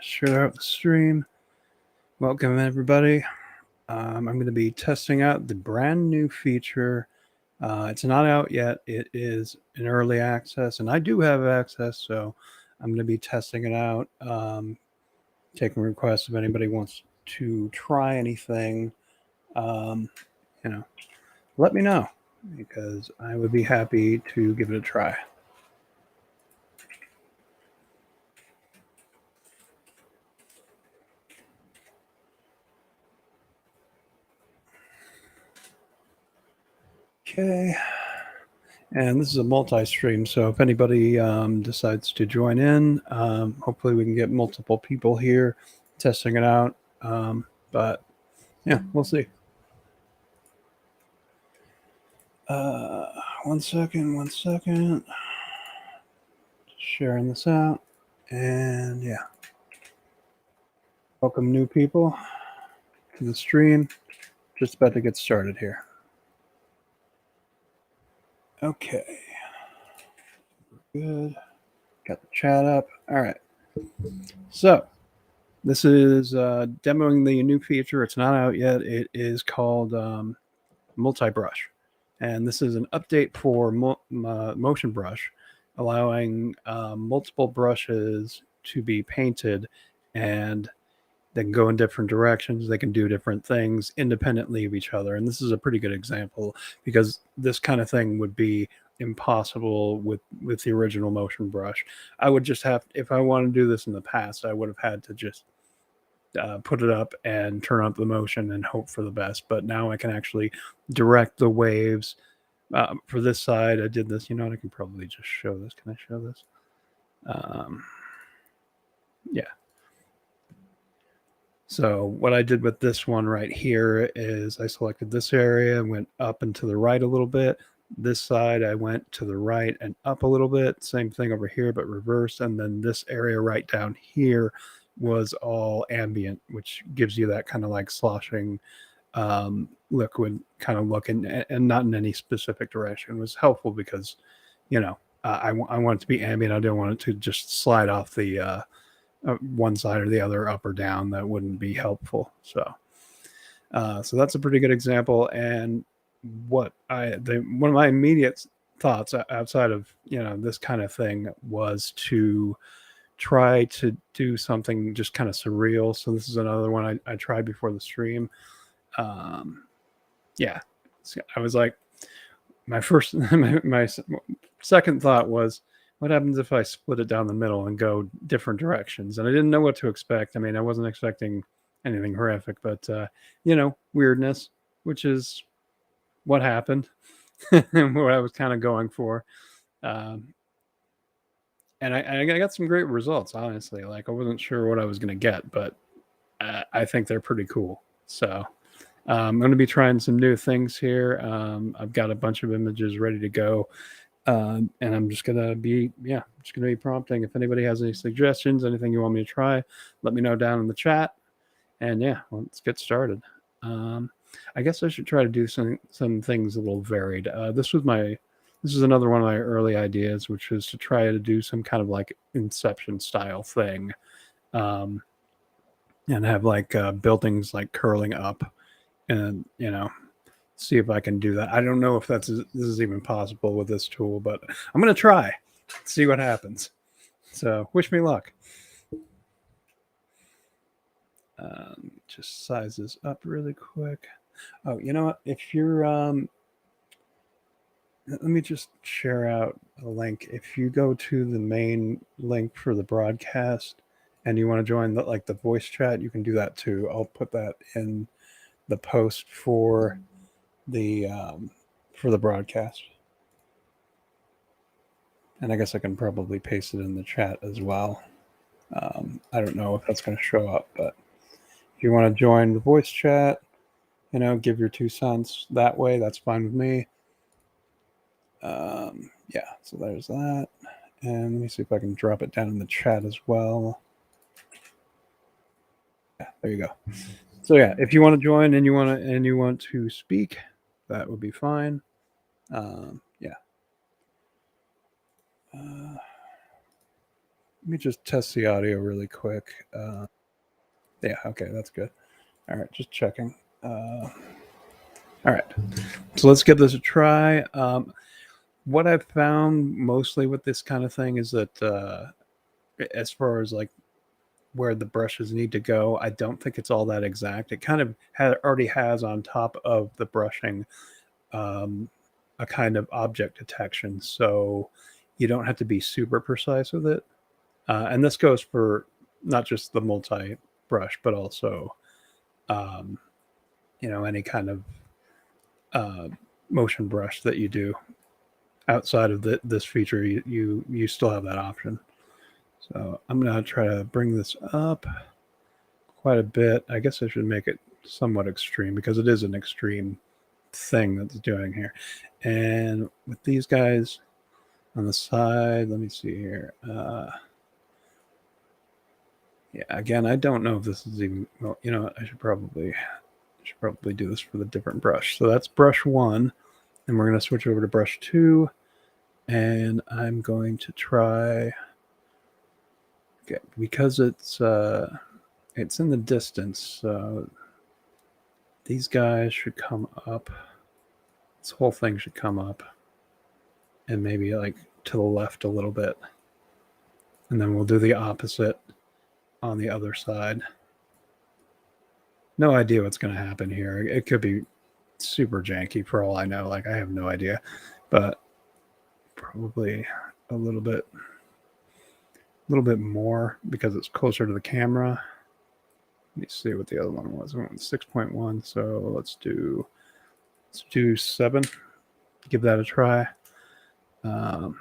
Share out the stream. Welcome, everybody. I'm going to be testing out the brand new feature. It's not out yet. It is in early access, and I do have access, so I'm going to be testing it out, taking requests if anybody wants to try anything. Um, let me know because I would be happy to give it a try. Okay. And this is a multi-stream, so if anybody decides to join in, hopefully we can get multiple people here testing it out. But yeah, we'll see. 1 second. Sharing this out. And yeah. Welcome new people to the stream. Just about to get started here. Okay. Good. Got the chat up. All right. So this is demoing the new feature. It's not out yet. It is called multi-brush. And this is an update for Motion Brush, allowing multiple brushes to be painted, and they can go in different directions. They can do different things independently of each other. And this is a pretty good example because this kind of thing would be impossible with the original Motion Brush. I would just have, if I wanted to do this in the past, I would have had to just put it up and turn up the motion and hope for the best. But now I can actually direct the waves. For this side, I did this. You know what? I can probably just show this. Can I show this? Yeah. So what I did with this one right here is I selected this area and went up and to the right a little bit. This side, I went to the right and up a little bit. Same thing over here, but reversed. And then this area right down here was all ambient, which gives you that kind of like sloshing liquid kind of look, and not in any specific direction. It was helpful because, I want it to be ambient. I don't want it to just slide off the one side or the other, up or down. That wouldn't be helpful. So that's a pretty good example. And one of my immediate thoughts outside of this kind of thing was to try to do something just kind of surreal. So this is another one I tried before the stream. Yeah, so I was like, my second thought was, what happens if I split it down the middle and go different directions? And I didn't know what to expect. I mean, I wasn't expecting anything horrific, but weirdness, which is what happened and what I was kind of going for. And I got some great results, honestly. Like, I wasn't sure what I was going to get, but I think they're pretty cool. So I'm going to be trying some new things here. I've got a bunch of images ready to go. And I'm just going to be prompting. If anybody has any suggestions, anything you want me to try, let me know down in the chat. And yeah, let's get started. I guess I should try to do some things a little varied. This is another one of my early ideas, which was to try to do some kind of like Inception style thing, and have like buildings like curling up, and see if I can do that. I don't know if this is even possible with this tool, but I'm gonna try, see what happens. So wish me luck. Just size this up really quick. Oh, you know what? If you're let me just share out a link. If you go to the main link for the broadcast and you want to join the voice chat, you can do that too. I'll put that in the post for the broadcast. And I guess I can probably paste it in the chat as well. I don't know if that's going to show up, but if you want to join the voice chat, give your 2 cents that way, that's fine with me. Yeah, so there's that. And let me see if I can drop it down in the chat as well. Yeah, there you go. So yeah, if you want to join and you want to speak, that would be fine. Yeah. Let me just test the audio really quick. Yeah, okay, that's good. All right, just checking. All right, so let's give this a try. What I've found mostly with this kind of thing is that as far as like where the brushes need to go, I don't think it's all that exact. It kind of already has on top of the brushing um, a kind of object detection, so you don't have to be super precise with it. And this goes for not just the multi brush, but also um, any kind of uh, motion brush that you do outside of this feature. You still have that option. So I'm gonna try to bring this up quite a bit. I guess I should make it somewhat extreme because it is an extreme thing that's doing here. And with these guys on the side, let me see here. Yeah, again, I don't know if this is even, well, I should probably do this for the different brush. So that's brush 1, and we're going to switch over to brush 2, and I'm going to try, okay, because it's in the distance, so these guys should come up. This whole thing should come up and maybe like to the left a little bit. And then we'll do the opposite on the other side. No idea what's going to happen here. It could be super janky for all I know. Like, I have no idea. But probably a little bit more because it's closer to the camera. Let me see what the other one was. 6.1. So let's do 7. Give that a try. And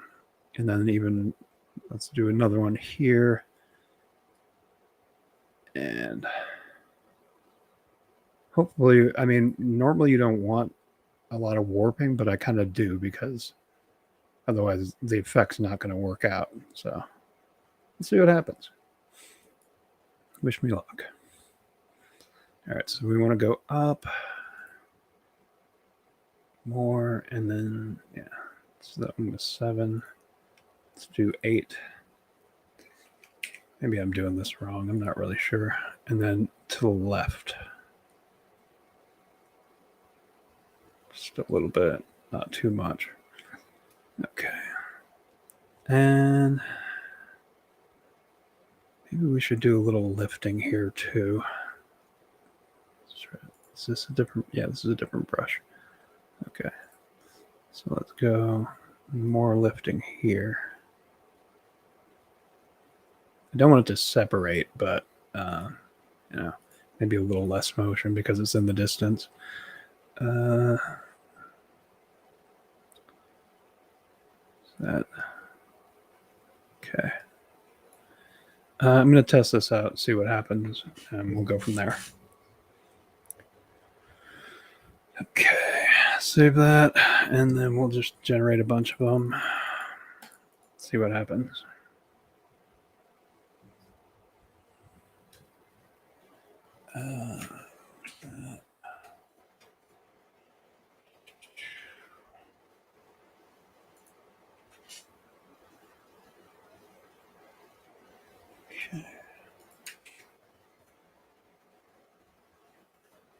then even let's do another one here. And hopefully, I mean, normally you don't want a lot of warping, but I kind of do because otherwise the effect's not going to work out. So let's see what happens. Wish me luck. All right, so we want to go up more, and then, yeah, so that one was 7. Let's do 8. Maybe I'm doing this wrong. I'm not really sure. And then to the left. Just a little bit, not too much. Okay. And maybe we should do a little lifting here too. Is this a different? Yeah, this is a different brush. Okay. So let's go more lifting here. I don't want it to separate, but maybe a little less motion because it's in the distance. That okay. I'm going to test this out, see what happens, and we'll go from there. Okay, save that, and then we'll just generate a bunch of them. See what happens. Okay.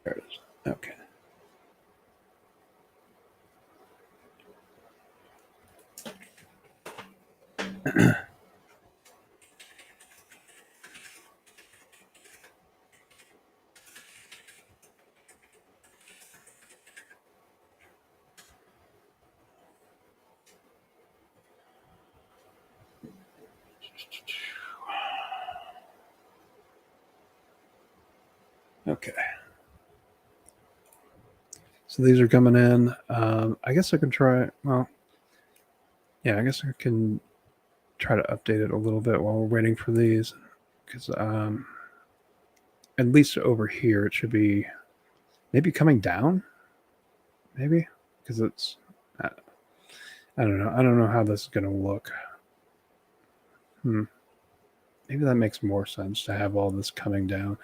There it is. Okay. Okay. So these are coming in. I guess I can try. Well, yeah, I guess I can try to update it a little bit while we're waiting for these, because at least over here it should be maybe coming down. Maybe because it's. I don't know. I don't know how this is going to look. Maybe that makes more sense to have all this coming down.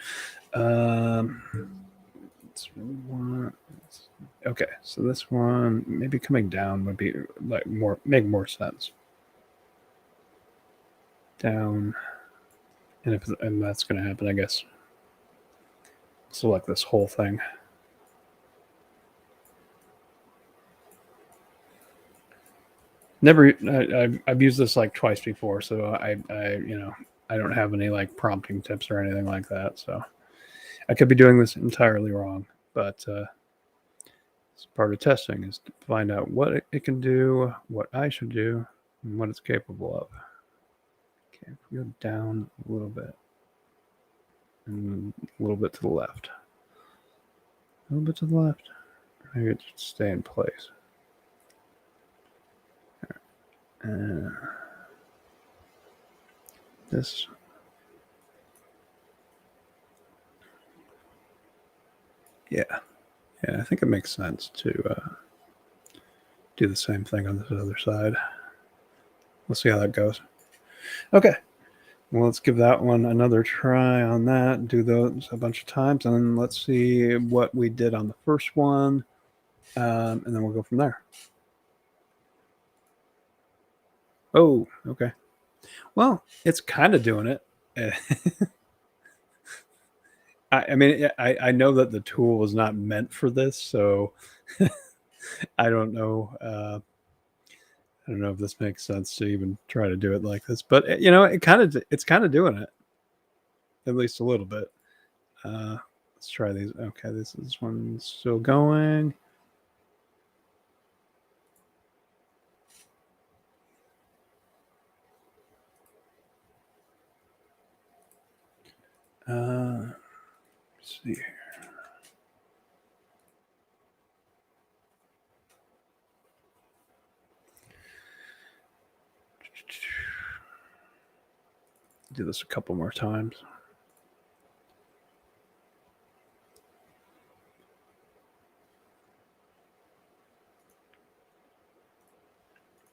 Okay, so this one maybe coming down would be like make more sense. down, and that's going to happen, I guess. Select this whole thing. Never, I've used this like twice before, so I I don't have any like prompting tips or anything like that. So I could be doing this entirely wrong, but it's part of testing is to find out what it can do, what I should do, and what it's capable of. Okay, if we go down a little bit, and a little bit to the left, a little bit to the left. Maybe it should stay in place. This. Yeah, I think it makes sense to do the same thing on this other side. We'll see how that goes. Okay, well, let's give that one another try on that. Do those a bunch of times, and then let's see what we did on the first one, and then we'll go from there. Oh, okay. Well, it's kind of doing it. I mean, I know that the tool was not meant for this, so I don't know. I don't know if this makes sense to even try to do it like this, but it's kind of doing it, at least a little bit. Let's try these. Okay, this one's still going. Let's see here. Do this a couple more times.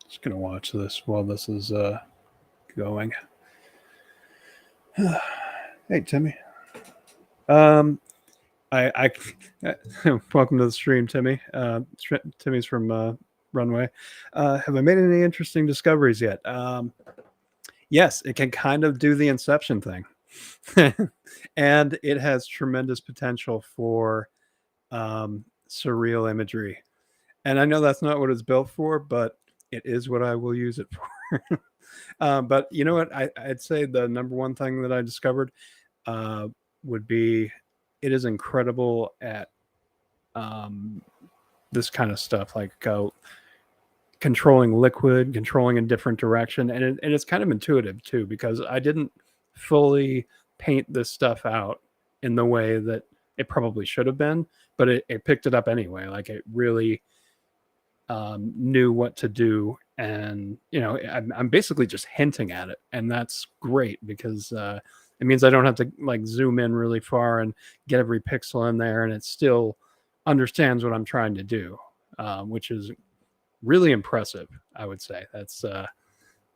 Just gonna watch this while this is going. Hey, Timmy. I welcome to the stream, Timmy. Timmy's from Runway. Have I made any interesting discoveries yet? Yes, it can kind of do the Inception thing, and it has tremendous potential for surreal imagery. And I know that's not what it's built for, but it is what I will use it for. But you know what? I'd say the number one thing that I discovered would be it is incredible at this kind of stuff, like controlling liquid, controlling in different direction, and it's kind of intuitive too, because I didn't fully paint this stuff out in the way that it probably should have been, but it picked it up anyway. Like it really knew what to do, and I'm basically just hinting at it, and that's great because it means I don't have to like zoom in really far and get every pixel in there, and it still understands what I'm trying to do, which is really impressive. I would say that's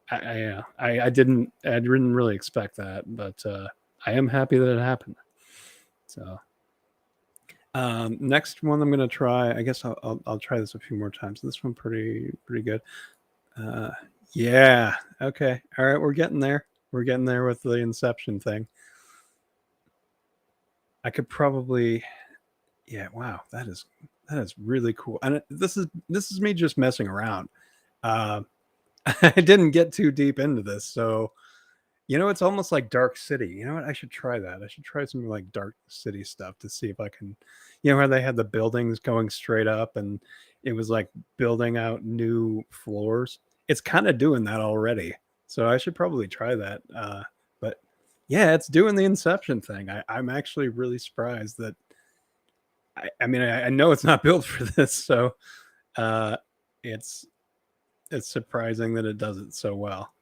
I didn't really expect that, but I am happy that it happened. So next one I'm gonna try. I guess I'll try this a few more times. This one pretty good. Yeah. Okay. All right. We're getting there. We're getting there with the Inception thing. I could probably. Yeah. Wow. That is really cool. And this is me just messing around. I didn't get too deep into this, so it's almost like Dark City. You know what? I should try that. I should try some like Dark City stuff to see if I can, where they had the buildings going straight up and it was like building out new floors. It's kind of doing that already, so I should probably try that. But yeah, it's doing the Inception thing. I'm actually really surprised that. I mean, I know it's not built for this, so uh, it's surprising that it does it so well.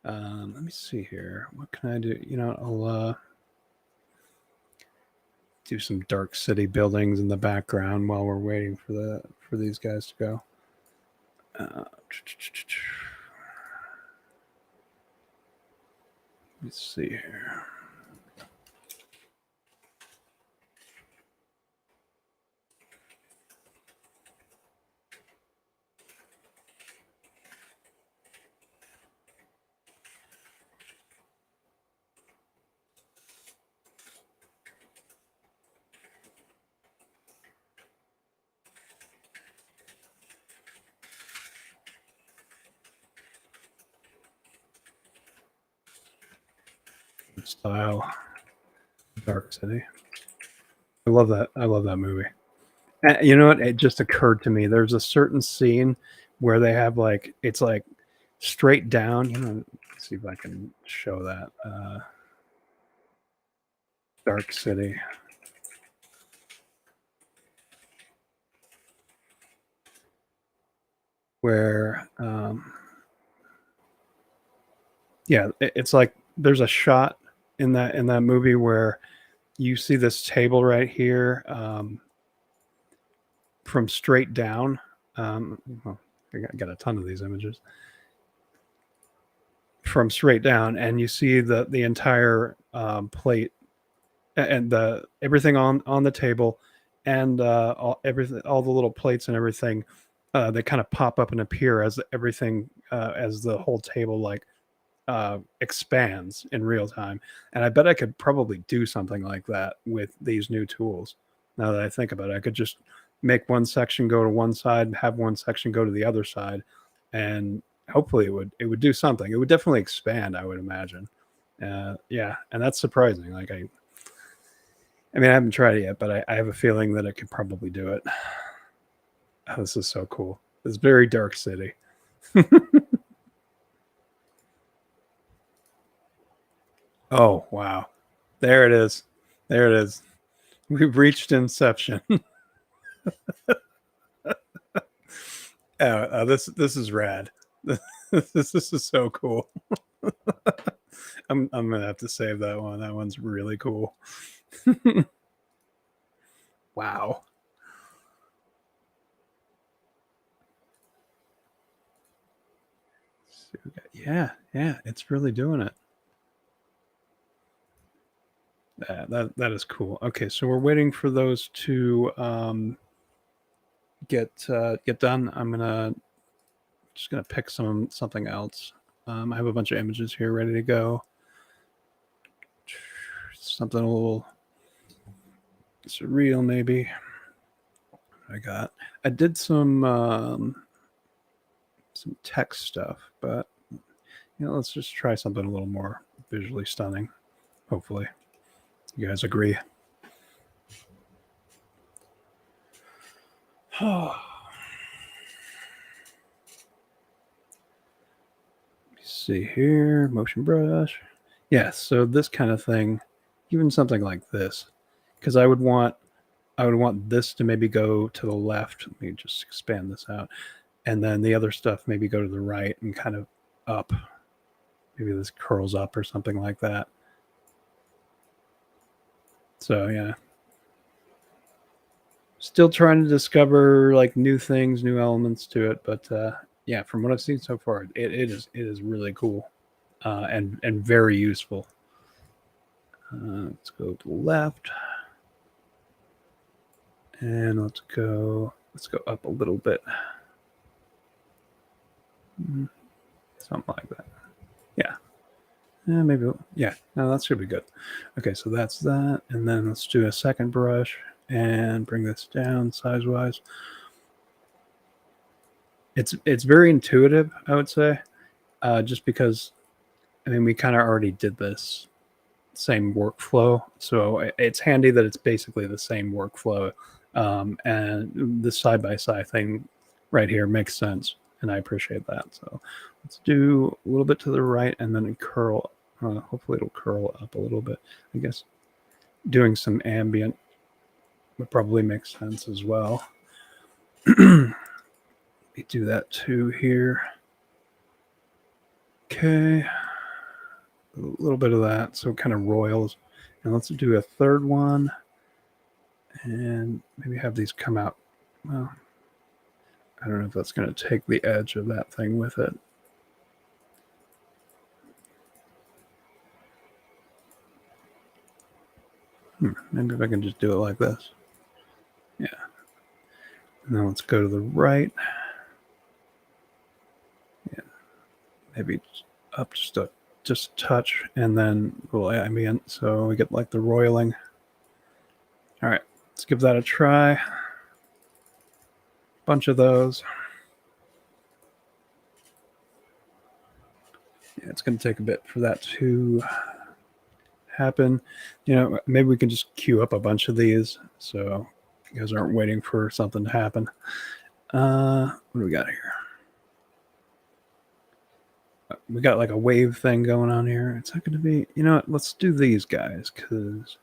Let me see here. What can I do? I'll do some Dark City buildings in the background while we're waiting for these guys to go. Let's see here. style. Dark City. I love that. I love that movie. And you know what? It just occurred to me. There's a certain scene where they have like it's like straight down. You know, let's see if I can show that. Dark City. Where yeah, it's like there's a shot in that movie where you see this table right here from straight down. Well, I got a ton of these images from straight down, and you see the entire plate and the everything on the table, and everything, all the little plates and everything. They kind of pop up and appear as everything as the whole table like expands in real time. And I bet I could probably do something like that with these new tools. Now that I think about it, I could just make one section go to one side, have one section go to the other side, and hopefully it would do something. It would definitely expand, I would imagine. Yeah, and that's surprising. Like I mean, I haven't tried it yet, but I have a feeling that it could probably do it. Oh, this is so cool. It's very Dark City. Oh, wow. There it is. There it is. We've reached inception. This is rad. This is so cool. I'm gonna have to save that one. That one's really cool. Wow. Yeah, yeah, it's really doing it. That is cool. Okay, so we're waiting for those to get done. I'm just gonna pick something else. I have a bunch of images here ready to go. Something a little surreal, maybe. I did some text stuff, but let's just try something a little more visually stunning. Hopefully, you guys agree. See here, motion brush. Yeah, so this kind of thing, even something like this, because I would want this to maybe go to the left. Let me just expand this out, and then the other stuff maybe go to the right and kind of up. Maybe this curls up or something like that. So yeah, still trying to discover like new things, new elements to it, but yeah, from what I've seen so far, it is really cool and very useful. Let's go to the left, and let's go up a little bit, something like that. Yeah. Maybe, yeah, no, that should be good. Okay, so that's that, and then let's do a second brush and bring this down size-wise. It's very intuitive, I would say, just because, I mean, we kind of already did this same workflow, so it's handy that it's basically the same workflow, and the side-by-side thing right here makes sense, and I appreciate that. So let's do a little bit to the right, and then curl. Hopefully it'll curl up a little bit. I guess doing some ambient would probably make sense as well. We do that too here. Okay. A little bit of that, so it kind of royals. And let's do a third one. And maybe have these come out. Well, I don't know if that's going to take the edge of that thing with it. Maybe if I can just do it like this. Yeah. And then let's go to the right. Yeah. Maybe up just a touch, and then a little ambient, so we get like the roiling. All right, let's give that a try. Bunch of those. Yeah, it's going to take a bit for that to happen. You know, maybe we can just queue up a bunch of these so you guys aren't waiting for something to happen. What do we got here? We got like a wave thing going on here. It's not going to be, you know what? Let's do these guys because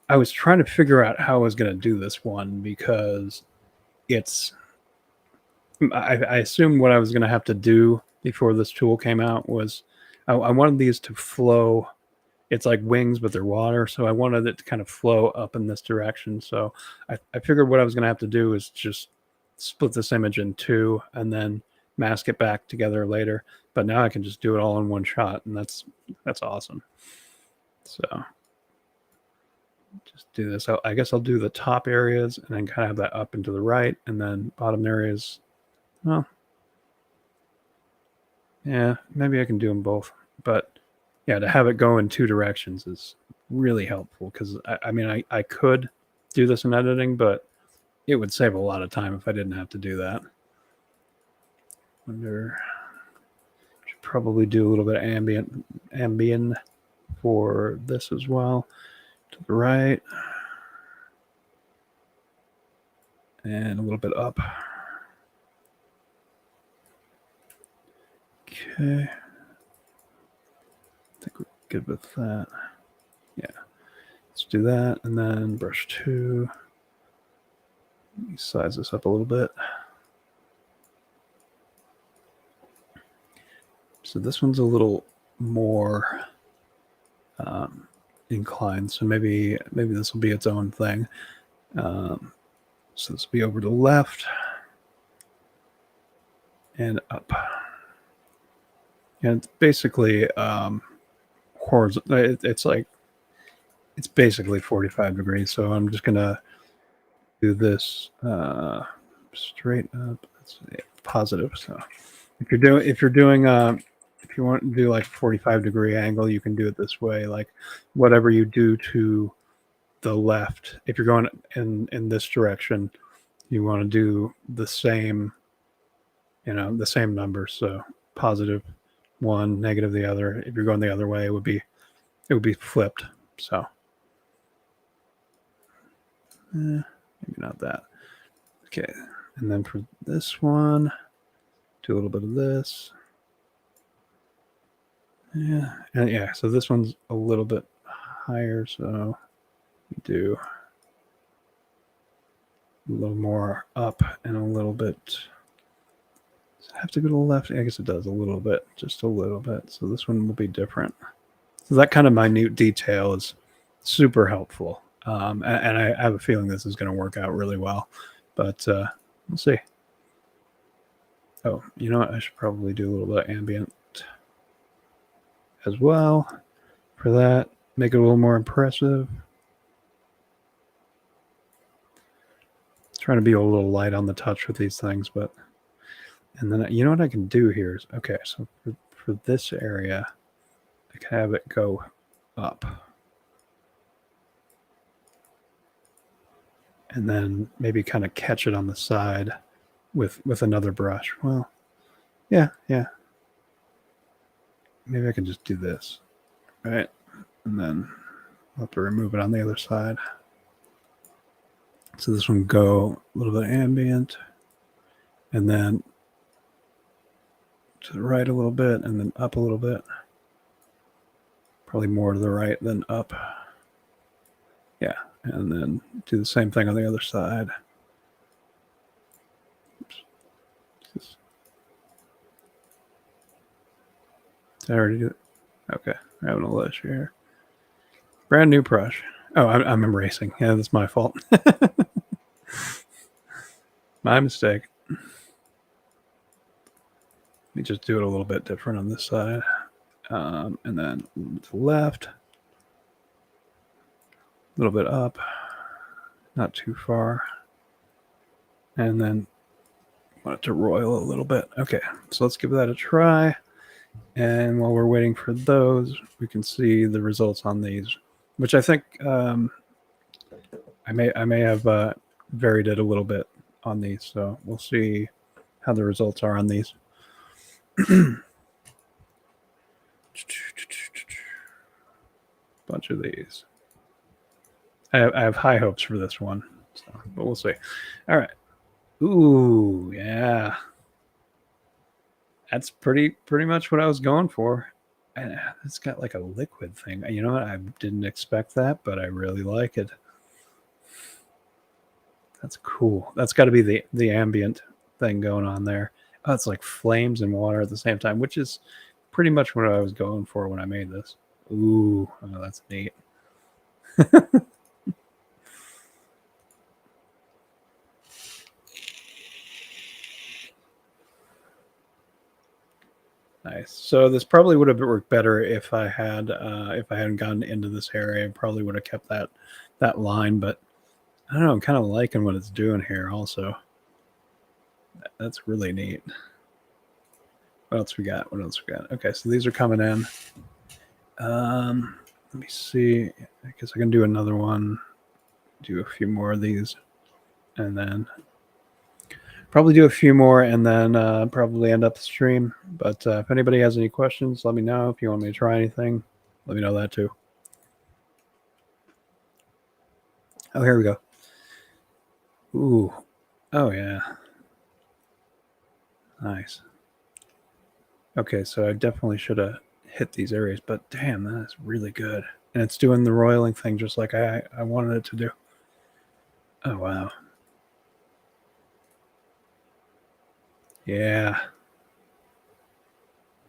I was trying to figure out how I was going to do this one because it's, I assumed what I was going to have to do before this tool came out was I wanted these to flow. It's like wings, but they're water. So I wanted it to kind of flow up in this direction. So I figured what I was going to have to do is just split this image in two and then mask it back together later. But now I can just do it all in one shot, and that's awesome. So just do this. I guess I'll do the top areas and then kind of have that up and to the right, and then bottom areas. Well, yeah, maybe I can do them both. But yeah, to have it go in two directions is really helpful because I mean, I could do this in editing, but it would save a lot of time if I didn't have to do that. Should probably do a little bit of ambient for this as well. To the right. And a little bit up. Okay. I think we're good with that. Yeah. Let's do that. And then brush 2. Let me size this up a little bit. So this one's a little more inclined. So maybe this will be its own thing. So this will be over to the left and up. And it's basically horizontal. It's basically 45 degrees. So I'm just gonna do this straight up. That's positive. So if you want to do like a 45-degree angle, you can do it this way. Like whatever you do to the left, if you're going in this direction, you want to do the same, the same numbers. So positive one, negative the other. If you're going the other way, it would be flipped. So maybe not that. Okay, and then for this one, do a little bit of this. Yeah, and yeah, so this one's a little bit higher, so do a little more up and a little bit. Does it have to go to the left? I guess it does a little bit, just a little bit. So this one will be different. So that kind of minute detail is super helpful. And I have a feeling this is going to work out really well, but we'll see. Oh, you know what? I should probably do a little bit of ambient as well for that. Make it a little more impressive. Trying to be a little light on the touch with these things, but and then you know what I can do here is okay. So for this area, I can have it go up, and then maybe kind of catch it on the side with another brush. Well, yeah. Maybe I can just do this, right? And then I'll have to remove it on the other side. So this one go a little bit ambient, and then to the right a little bit, and then up a little bit. Probably more to the right than up. Yeah, and then do the same thing on the other side. Oops. Did I already do it? Okay, we're having a little issue here. Brand new brush. Oh, I'm erasing. Yeah, that's my fault. My mistake. Let me just do it a little bit different on this side. And then to the left. A little bit up. Not too far. And then want it to roil a little bit. Okay, so let's give that a try. And while we're waiting for those, we can see the results on these, which I think I may have varied it a little bit on these. So we'll see how the results are on these. bunch of these. I have high hopes for this one, so, but we'll see. All right. Ooh, yeah. That's pretty much what I was going for. And it's got like a liquid thing. You know what? I didn't expect that, but I really like it. That's cool. That's got to be the ambient thing going on there. Oh, it's like flames and water at the same time, which is pretty much what I was going for when I made this. Ooh, oh, that's neat. Nice. So this probably would have worked better if I hadn't gotten into this area. I probably would have kept that line, but I don't know. I'm kind of liking what it's doing here. Also, that's really neat. What else we got? What else we got? Okay, so these are coming in. Let me see. I guess I can do another one. Do a few more of these, and then probably do a few more, and then probably end up the stream. But if anybody has any questions, let me know. If you want me to try anything, let me know that too. Oh, here we go. Ooh. Oh, yeah. Nice. Okay, so I definitely should have hit these areas, but damn, that is really good. And it's doing the roiling thing just like I wanted it to do. Oh, wow. Yeah.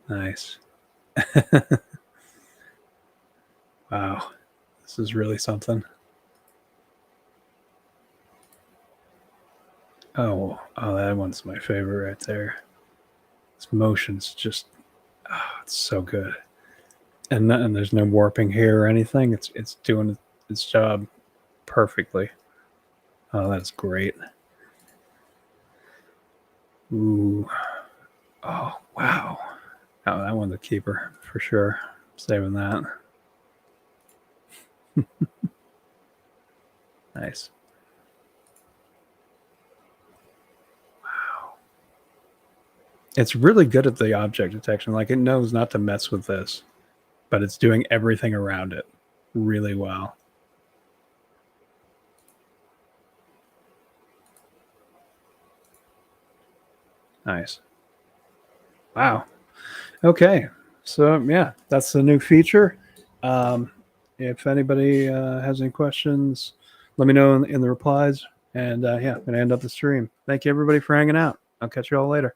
Nice. Wow. This is really something. Oh, that one's my favorite right there. This motion's just, it's so good. And there's no warping here or anything. It's doing its job perfectly. Oh, that's great. Ooh. Oh, wow. Oh, that one's a keeper for sure. Saving that. Nice. Wow. It's really good at the object detection. Like, it knows not to mess with this, but it's doing everything around it really well. Nice. Wow. Okay. So, yeah, that's the new feature. If anybody has any questions, let me know in the replies. And yeah, I'm going to end up the stream. Thank you, everybody, for hanging out. I'll catch you all later.